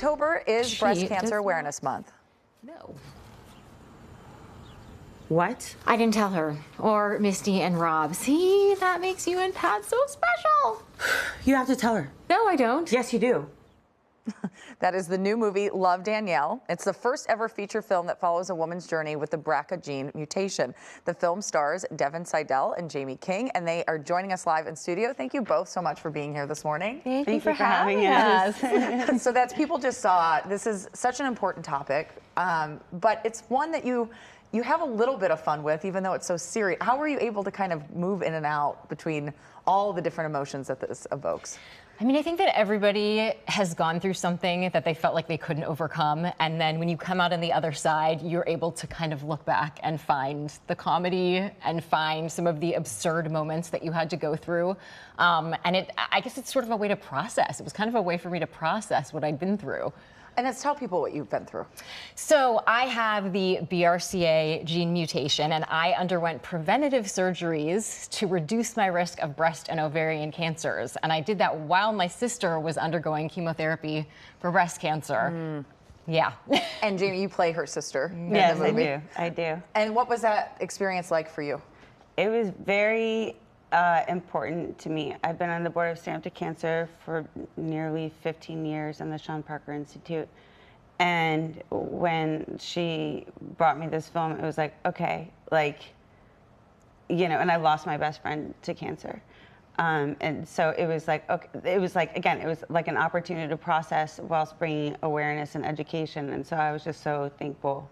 October is Breast Cancer Awareness Month. No. What? I didn't tell her. Or Misty and Rob. See, that makes you and Pat so special. You have to tell her. No, I don't. Yes, you do. That is the new movie, Love, Danielle. It's the first ever feature film that follows a woman's journey with the BRCA gene mutation. The film stars Devin Sidell and Jaime King, and they are joining us live in studio. Thank you both so much for being here this morning. Thank you for having us. So that's, people just saw, this is such an important topic, but it's one that you have a little bit of fun with, even though it's so serious. How were you able to kind of move in and out between all the different emotions that this evokes? I mean, I think that everybody has gone through something that they felt like they couldn't overcome. And then when you come out on the other side, you're able to kind of look back and find the comedy and find some of the absurd moments that you had to go through. I guess it's sort of a way to process. It was kind of a way for me to process what I'd been through. And let's tell people what you've been through. So I have the BRCA gene mutation, and I underwent preventative surgeries to reduce my risk of breast and ovarian cancers. And I did that while my sister was undergoing chemotherapy for breast cancer. Yeah. And Jamie, you play her sister in Yes, the movie. I do. And what was that experience like for you? It was very important to me. I've been on the board of Stand Up to Cancer for nearly 15 years and the Sean Parker Institute. And when she brought me this film, it was like, okay, like, you know, and I lost my best friend to cancer. And so it was like, okay, it was like, again, it was like an opportunity to process whilst bringing awareness and education. And so I was just so thankful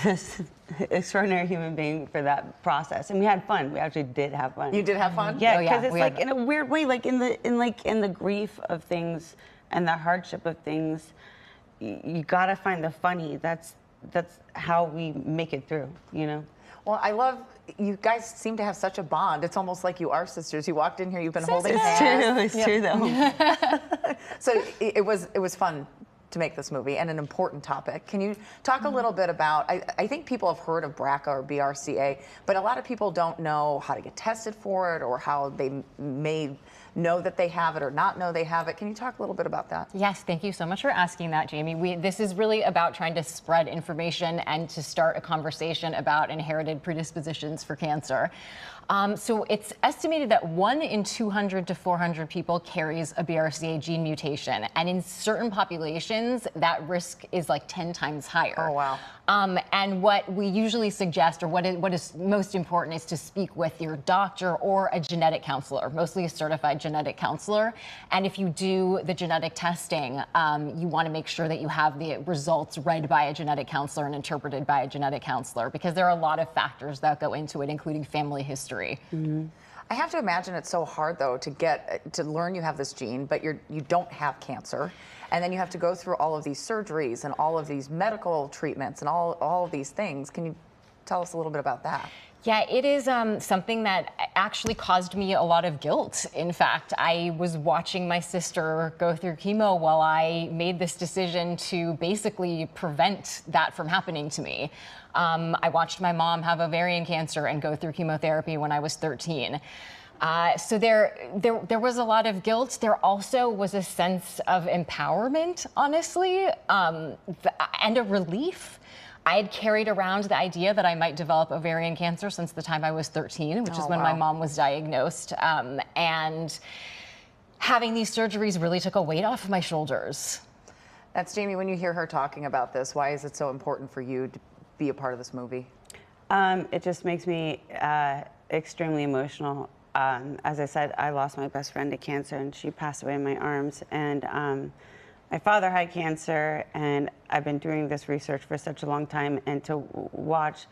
this extraordinary human being for that process, and we had fun. We actually did have fun. You did have fun? Yeah, because it's like in a weird way, like in the grief of things and the hardship of things, you gotta find the funny. That's how we make it through, you know. Well, I love, you guys seem to have such a bond. It's almost like you are sisters. You walked in here, you've been holding hands. It's true though. So it was fun to make this movie, and an important topic. Can you talk a little bit about, I think people have heard of BRCA or BRCA, but a lot of people don't know how to get tested for it or how they may know that they have it or not know they have it. Can you talk a little bit about that? Yes, thank you so much for asking that, Jamie. This is really about trying to spread information and to start a conversation about inherited predispositions for cancer. So it's estimated that 1 in 200 to 400 people carries a BRCA gene mutation. And in certain populations, that risk is like 10 times higher. Oh, wow. And what we usually suggest, or what is most important, is to speak with your doctor or a genetic counselor, mostly a certified genetic counselor. And if you do the genetic testing, you want to make sure that you have the results read by a genetic counselor and interpreted by a genetic counselor, because there are a lot of factors that go into it, including family history. Mm-hmm. I have to imagine it's so hard, though, to learn you have this gene, but you don't have cancer. And then you have to go through all of these surgeries and all of these medical treatments and all of these things. Can you tell us a little bit about that? Yeah, it is something that actually caused me a lot of guilt. In fact, I was watching my sister go through chemo while I made this decision to basically prevent that from happening to me. I watched my mom have ovarian cancer and go through chemotherapy when I was 13. So there was a lot of guilt. There also was a sense of empowerment, honestly, and a relief. I had carried around the idea that I might develop ovarian cancer since the time I was 13, which is when my mom was diagnosed. And having these surgeries really took a weight off of my shoulders. That's Jamie, when you hear her talking about this, why is it so important for you to be a part of this movie? It just makes me extremely emotional. As I said, I lost my best friend to cancer, and she passed away in my arms. And my father had cancer, and I've been doing this research for such a long time, and to watch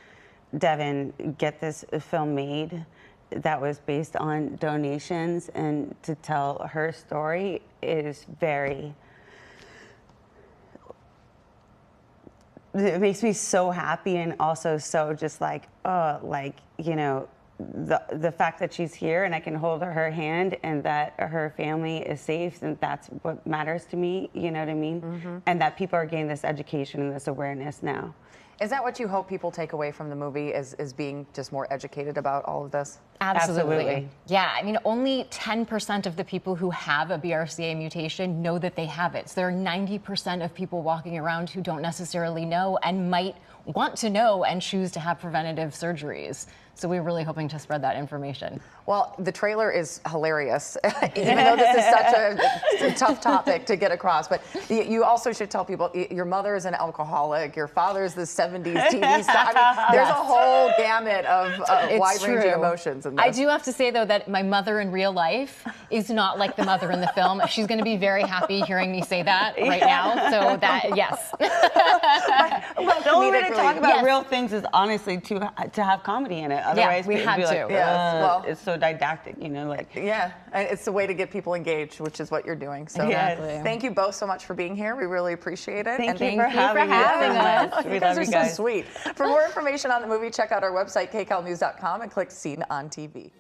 Devin get this film made that was based on donations and to tell her story is very, it makes me so happy, and also so just like, oh, like, you know, the fact that she's here and I can hold her hand and that her family is safe, and that's what matters to me, you know what I mean? Mm-hmm. And that people are getting this education and this awareness now. Is that what you hope people take away from the movie, is being just more educated about all of this? Absolutely. Yeah, I mean, only 10% of the people who have a BRCA mutation know that they have it. So there are 90% of people walking around who don't necessarily know and might want to know and choose to have preventative surgeries. So we're really hoping to spread that information. Well, the trailer is hilarious, even though this is such a tough topic to get across. But you also should tell people, your mother is an alcoholic, your father's the 70s TV star. I mean, there's a whole gamut of wide-ranging emotions in this. I do have to say, though, that my mother in real life is not like the mother in the film. She's going to be very happy hearing me say that right now. So that, yes. The only way to talk about real things is honestly to have comedy in it. Otherwise, we had to. Well, it's so didactic, you know, like. Yeah, it's the way to get people engaged, which is what you're doing. So Exactly. thank you both so much for being here. We really appreciate it. Thank you for having us. You guys are so sweet. For more information on the movie, check out our website, kcalnews.com, and click Seen on TV.